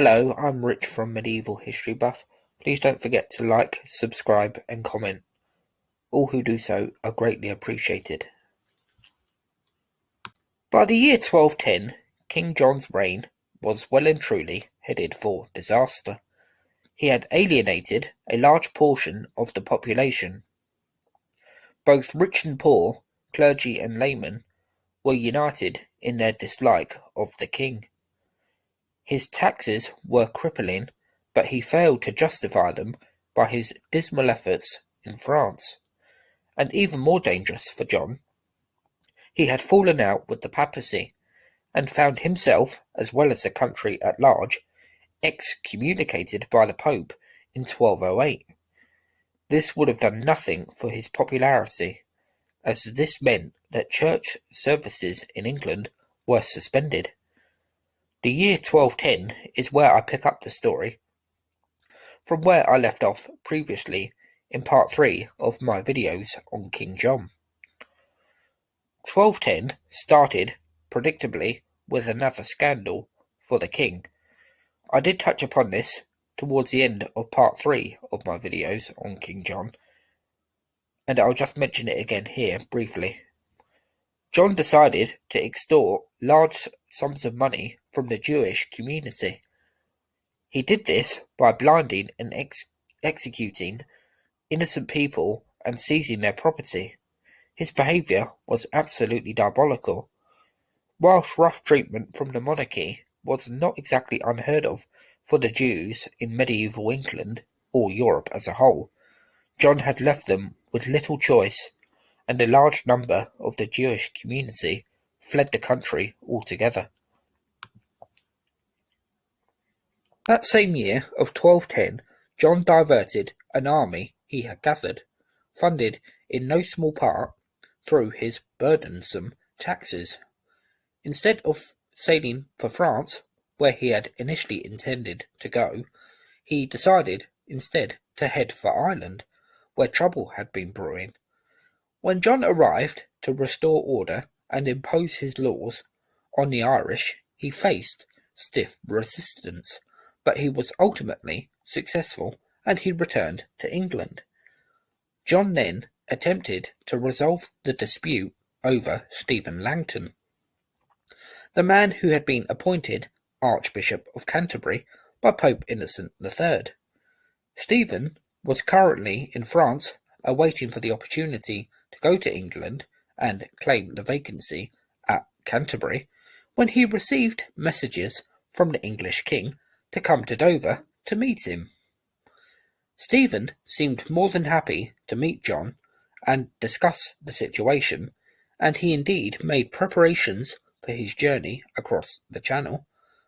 Hello, I'm Rich from Medieval History Buff. Please don't forget to like, subscribe and comment. All who do so are greatly appreciated. By the year 1210, King John's reign was well and truly headed for disaster. He had alienated a large portion of the population. Both rich and poor, clergy and laymen, were united in their dislike of the king. His taxes were crippling, but he failed to justify them by his dismal efforts in France. And even more dangerous for John, he had fallen out with the papacy, and found himself, as well as the country at large, excommunicated by the Pope in 1208. This would have done nothing for his popularity, as this meant that church services in England were suspended. The year 1210 is where I pick up the story, from where I left off previously in part 3 of my videos on King John. 1210 started, predictably, with another scandal for the king. I did touch upon this towards the end of part 3 of my videos on King John, and I'll just mention it again here briefly. John decided to extort large sums of money from the Jewish community. He did this by blinding and executing innocent people and seizing their property. His behaviour was absolutely diabolical. Whilst rough treatment from the monarchy was not exactly unheard of for the Jews in medieval England or Europe as a whole, John had left them with little choice, and a large number of the Jewish community fled the country altogether. That same year of 1210, John diverted an army he had gathered, funded in no small part through his burdensome taxes. Instead of sailing for France, where he had initially intended to go, he decided instead to head for Ireland, where trouble had been brewing. When John arrived to restore order and impose his laws on the Irish, he faced stiff resistance, but he was ultimately successful and he returned to England. John then attempted to resolve the dispute over Stephen Langton, the man who had been appointed Archbishop of Canterbury by Pope Innocent III. Stephen was currently in France, awaiting for the opportunity to go to England and claim the vacancy at Canterbury, when he received messages from the English king to come to Dover to meet him. Stephen seemed more than happy to meet John and discuss the situation, and he indeed made preparations for his journey across the Channel,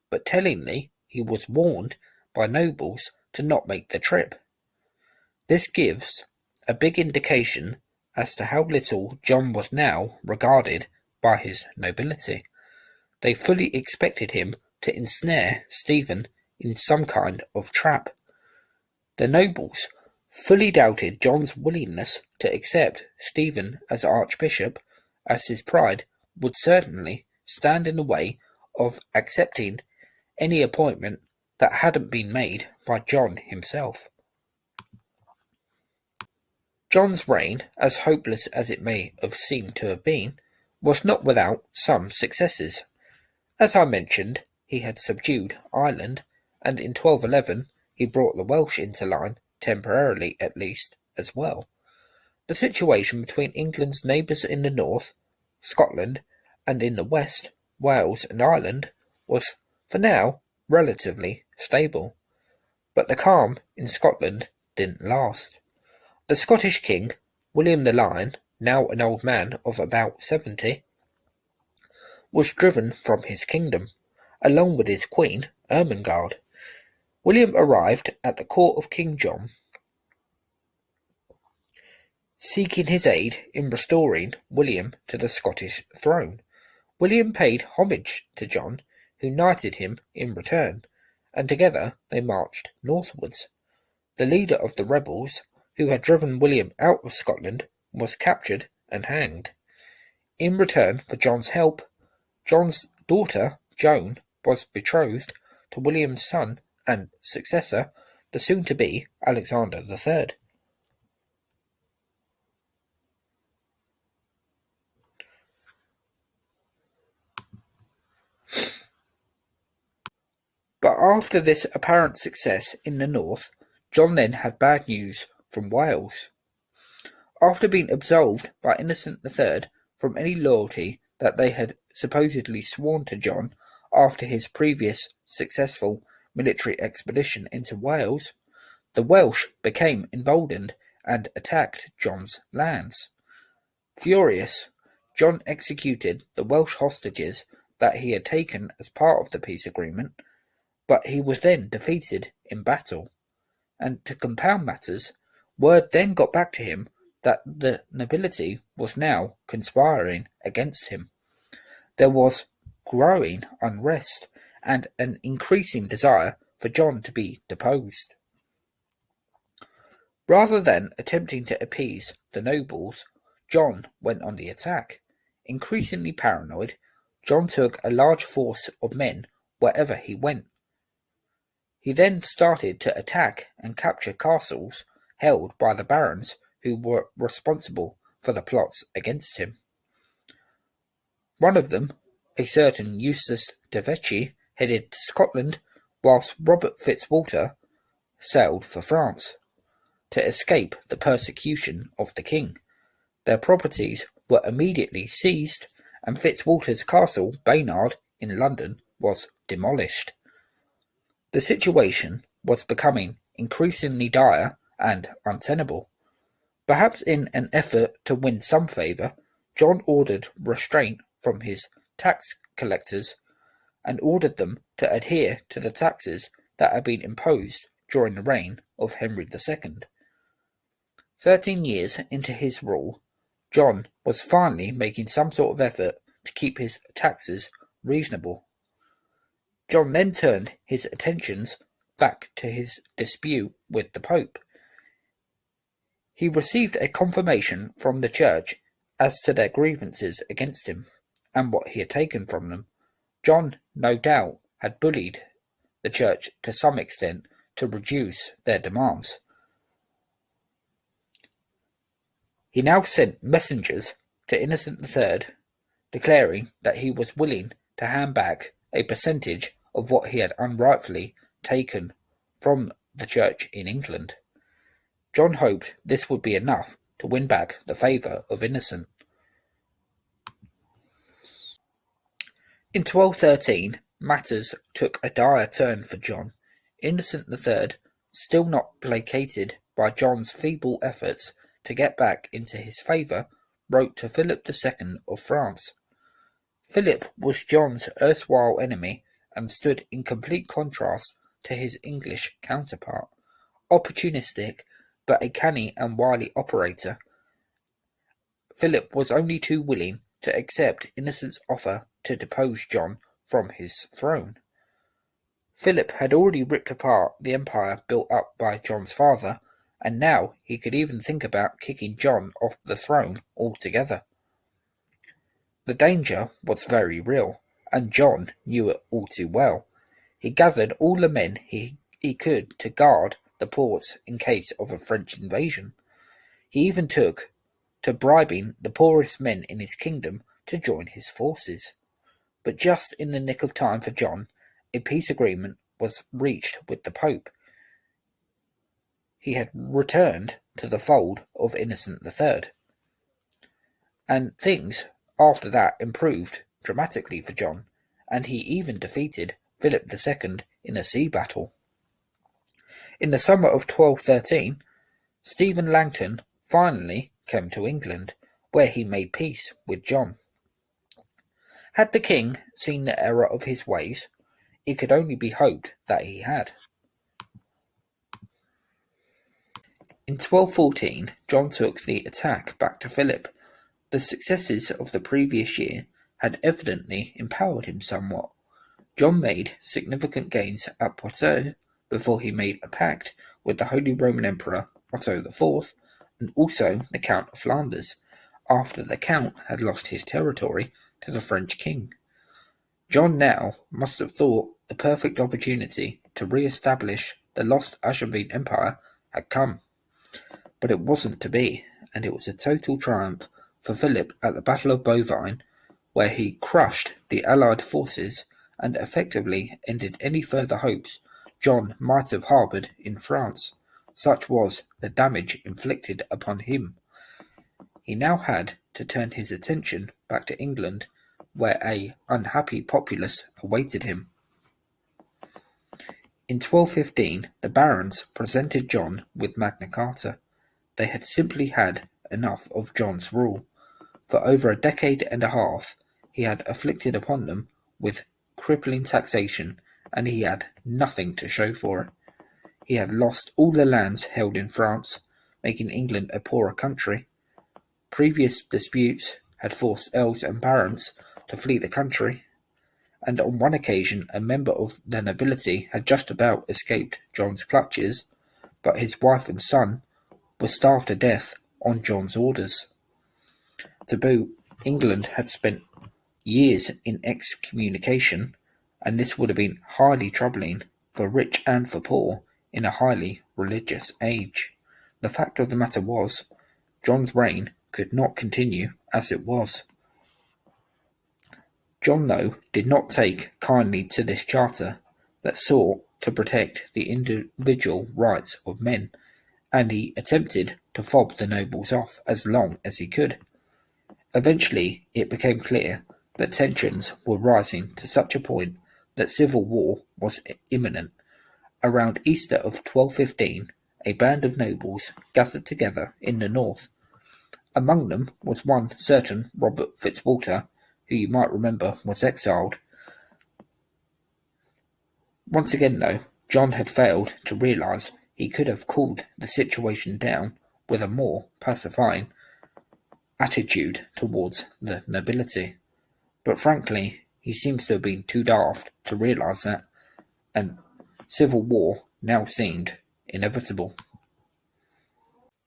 but tellingly he was warned by nobles to not make the trip. This gives a big indication as to how little John was now regarded by his nobility. They fully expected him to ensnare Stephen in some kind of trap. The nobles fully doubted John's willingness to accept Stephen as archbishop, as his pride would certainly stand in the way of accepting any appointment that hadn't been made by John himself. John's reign, as hopeless as it may have seemed to have been, was not without some successes. As I mentioned, he had subdued Ireland, and in 1211 he brought the Welsh into line, temporarily at least, as well. The situation between England's neighbours in the north, Scotland, and in the west, Wales and Ireland, was, for now, relatively stable. But the calm in Scotland didn't last. The Scottish king, William the Lion, now an old man of about 70, was driven from his kingdom, along with his queen, Ermengarde. William arrived at the court of King John, seeking his aid in restoring William to the Scottish throne. William paid homage to John, who knighted him in return, and together they marched northwards. The leader of the rebels, who had driven William out of Scotland, was captured and hanged. In return for John's help, John's daughter, Joan, was betrothed to William's son and successor, the soon-to-be Alexander III. But after this apparent success in the north, John then had bad news from Wales. After being absolved by Innocent III from any loyalty that they had supposedly sworn to John after his previous successful military expedition into Wales, the Welsh became emboldened and attacked John's lands. Furious, John executed the Welsh hostages that he had taken as part of the peace agreement, but he was then defeated in battle, and to compound matters, word then got back to him that the nobility was now conspiring against him. There was growing unrest and an increasing desire for John to be deposed. Rather than attempting to appease the nobles, John went on the attack. Increasingly paranoid, John took a large force of men wherever he went. He then started to attack and capture castles held by the barons who were responsible for the plots against him. One of them, a certain Eustace de Vesci, headed to Scotland, whilst Robert Fitzwalter sailed for France to escape the persecution of the king. Their properties were immediately seized, and Fitzwalter's castle, Baynard, in London, was demolished. The situation was becoming increasingly dire and untenable. Perhaps in an effort to win some favour, John ordered restraint from his tax collectors and ordered them to adhere to the taxes that had been imposed during the reign of Henry II. 13 years into his rule, John was finally making some sort of effort to keep his taxes reasonable. John then turned his attentions back to his dispute with the Pope. He received a confirmation from the Church as to their grievances against him and what he had taken from them. John, no doubt, had bullied the Church to some extent to reduce their demands. He now sent messengers to Innocent III, declaring that he was willing to hand back a percentage of what he had unrightfully taken from the Church in England. John hoped this would be enough to win back the favour of Innocent. In 1213, matters took a dire turn for John. Innocent III, still not placated by John's feeble efforts to get back into his favour, wrote to Philip II of France. Philip was John's erstwhile enemy and stood in complete contrast to his English counterpart. Opportunistic, but a canny and wily operator, Philip was only too willing to accept Innocent's offer to depose John from his throne. Philip had already ripped apart the empire built up by John's father, and now he could even think about kicking John off the throne altogether. The danger was very real, and John knew it all too well. He gathered all the men he could to guard the ports in case of a French invasion. He even took to bribing the poorest men in his kingdom to join his forces. But just in the nick of time for John, a peace agreement was reached with the Pope. He had returned to the fold of Innocent III, and things after that improved dramatically for John, and he even defeated Philip II in a sea battle. In the summer of 1213, Stephen Langton finally came to England, where he made peace with John. Had the king seen the error of his ways, it could only be hoped that he had. In 1214, John took the attack back to Philip. The successes of the previous year had evidently empowered him somewhat. John made significant gains at Poitiers before he made a pact with the Holy Roman Emperor Otto IV and also the Count of Flanders, after the Count had lost his territory to the French king. John now must have thought the perfect opportunity to re-establish the lost Angevin Empire had come. But it wasn't to be, and it was a total triumph for Philip at the Battle of Bovine, where he crushed the Allied forces and effectively ended any further hopes John might have harboured in France. Such was the damage inflicted upon him. He now had to turn his attention back to England, where an unhappy populace awaited him. In 1215 the barons presented John with Magna Carta. They had simply had enough of John's rule. For over a decade and a half he had afflicted upon them with crippling taxation, and he had nothing to show for it. He had lost all the lands held in France, making England a poorer country. Previous disputes had forced earls and barons to flee the country, and on one occasion a member of the nobility had just about escaped John's clutches, but his wife and son were starved to death on John's orders. To boot, England had spent years in excommunication, and this would have been highly troubling for rich and for poor in a highly religious age. The fact of the matter was, John's reign could not continue as it was. John, though, did not take kindly to this charter that sought to protect the individual rights of men, and he attempted to fob the nobles off as long as he could. Eventually, it became clear that tensions were rising to such a point that civil war was imminent. Around Easter of 1215, a band of nobles gathered together in the north. Among them was one certain Robert Fitzwalter, who you might remember was exiled. Once again, though, John had failed to realise he could have cooled the situation down with a more pacifying attitude towards the nobility. But frankly, he seems to have been too daft to realise that, and civil war now seemed inevitable.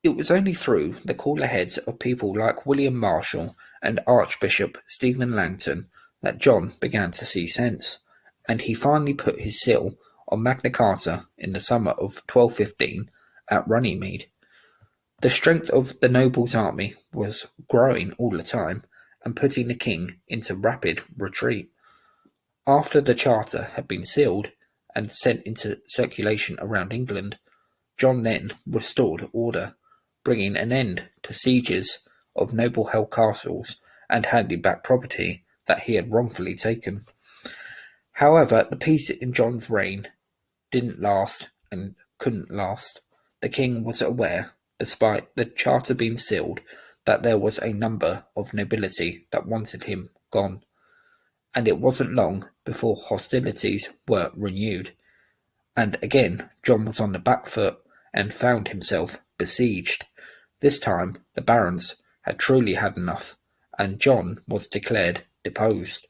It was only through the cooler heads of people like William Marshall and Archbishop Stephen Langton that John began to see sense, and he finally put his seal on Magna Carta in the summer of 1215 at Runnymede. The strength of the nobles' army was growing all the time and putting the king into rapid retreat. After the charter had been sealed and sent into circulation around England, John then restored order, bringing an end to sieges of noble-held castles and handing back property that he had wrongfully taken. However, the peace in John's reign didn't last and couldn't last. The king was aware, despite the charter being sealed, that there was a number of nobility that wanted him gone, and it wasn't long before hostilities were renewed. And again, John was on the back foot and found himself besieged. This time, the barons had truly had enough, and John was declared deposed.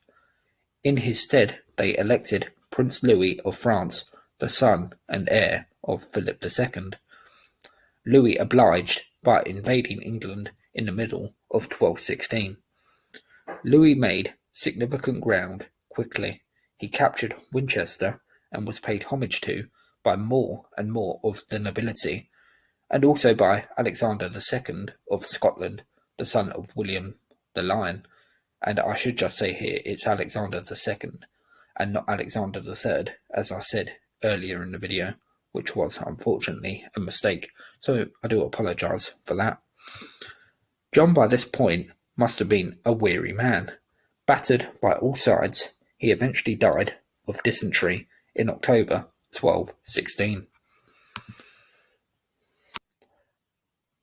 In his stead, they elected Prince Louis of France, the son and heir of Philip II. Louis obliged by invading England in the middle of 1216. Louis made significant ground quickly. He captured Winchester and was paid homage to by more and more of the nobility, and also by Alexander II of Scotland, the son of William the Lion. And I should just say here, it's Alexander II and not Alexander III, as I said earlier in the video, which was unfortunately a mistake, so I do apologise for that. John by this point must have been a weary man. Battered by all sides, he eventually died of dysentery in October 1216.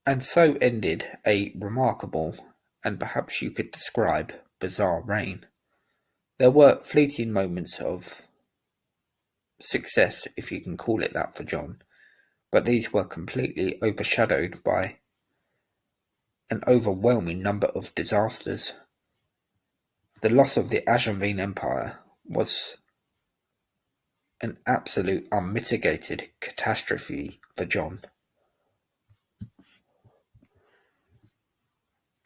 And so ended a remarkable, and perhaps you could describe, bizarre reign. There were fleeting moments of success, if you can call it that, for John, but these were completely overshadowed by an overwhelming number of disasters. The loss of the Angevin Empire was an absolute unmitigated catastrophe for John.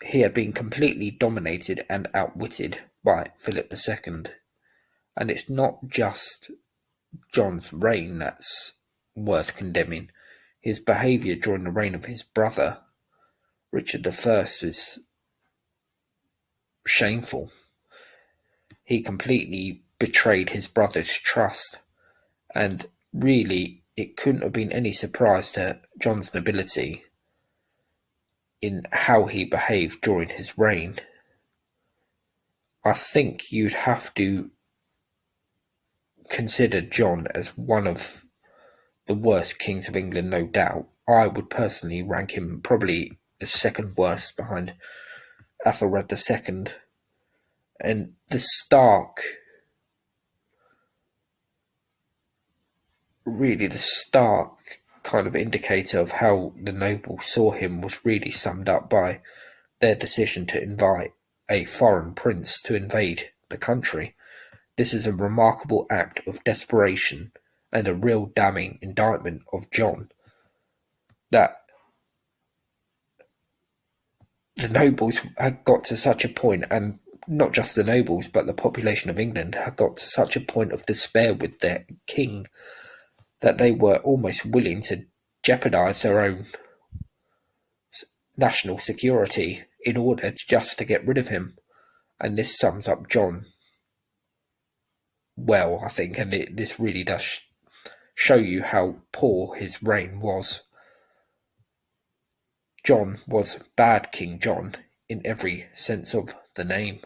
He had been completely dominated and outwitted by Philip II, and it's not just John's reign that's worth condemning. His behaviour during the reign of his brother, Richard the First, is shameful. He completely betrayed his brother's trust, and really it couldn't have been any surprise to John's nobility in how he behaved during his reign. I think you'd have to consider John as one of the worst kings of England, no doubt. I would personally rank him probably the second worst behind Ethelred II. And the stark kind of indicator of how the nobles saw him was really summed up by their decision to invite a foreign prince to invade the country. This is a remarkable act of desperation and a real damning indictment of John, that the nobles had got to such a point, and not just the nobles, but the population of England had got to such a point of despair with their king that they were almost willing to jeopardize their own national security in order just to get rid of him. And this sums up John well, I think, and this really does show you how poor his reign was. John was bad King John in every sense of the name.